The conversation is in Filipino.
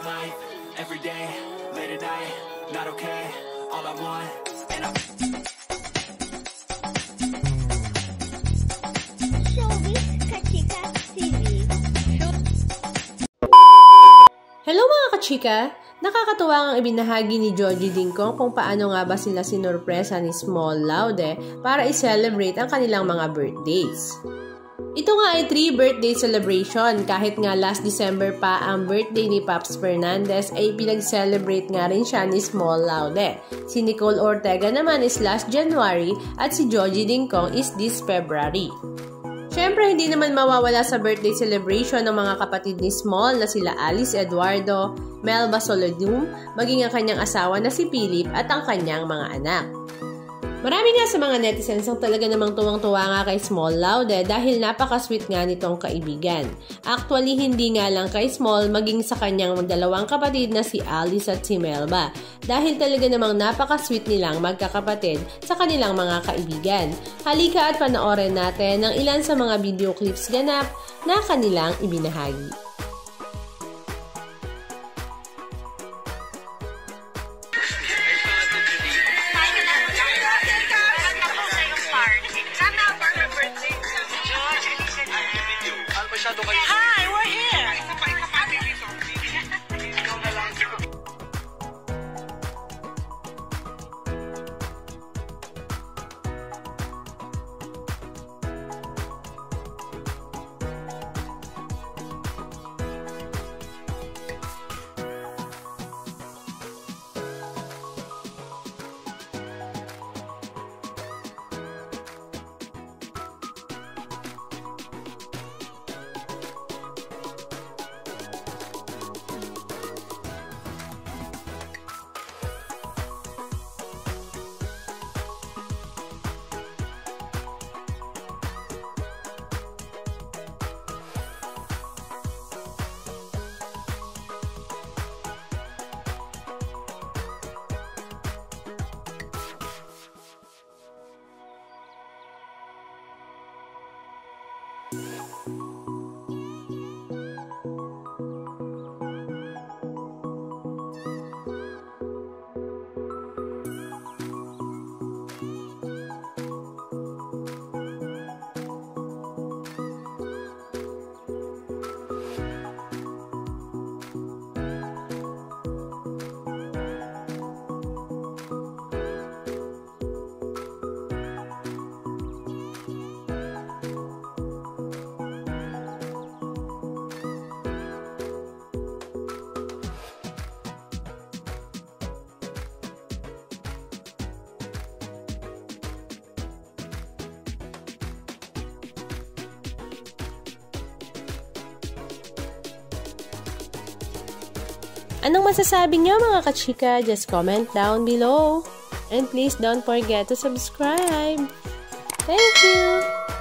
life, every day, late at night, not okay, all I want, and I... Hello mga kachika! Nakakatuwa ang ibinahagi ni Joji Dingkong kung paano nga ba sila sinurpresa ni Small Laude para i-celebrate ang kanilang mga birthdays. Ito nga ay 3 birthday celebration kahit nga last December pa ang birthday ni Paps Fernandez ay pinag-celebrate nga rin siya ni Small Laude. Si Nicole Ortega naman is last January at si Joji Dingkong is this February. Siyempre, hindi naman mawawala sa birthday celebration ng mga kapatid ni Small na sila Alice Eduardo, Melba Solodum, maging ang kanyang asawa na si Philip at ang kanyang mga anak. Marami nga sa mga netizens ang talaga namang tuwang-tuwa nga kay Small Laude dahil napaka-sweet nga nitong kaibigan. Actually, hindi nga lang kay Small, maging sa kanyang dalawang kapatid na si Alice at si Melba. Dahil talaga namang napaka-sweet nilang magkakapatid sa kanilang mga kaibigan. Halika at panoorin natin ang ilan sa mga video clips ganap na kanilang ibinahagi. Hi, we're here. Anong masasabi niyo mga kachika? Just comment down below. And please don't forget to subscribe. Thank you!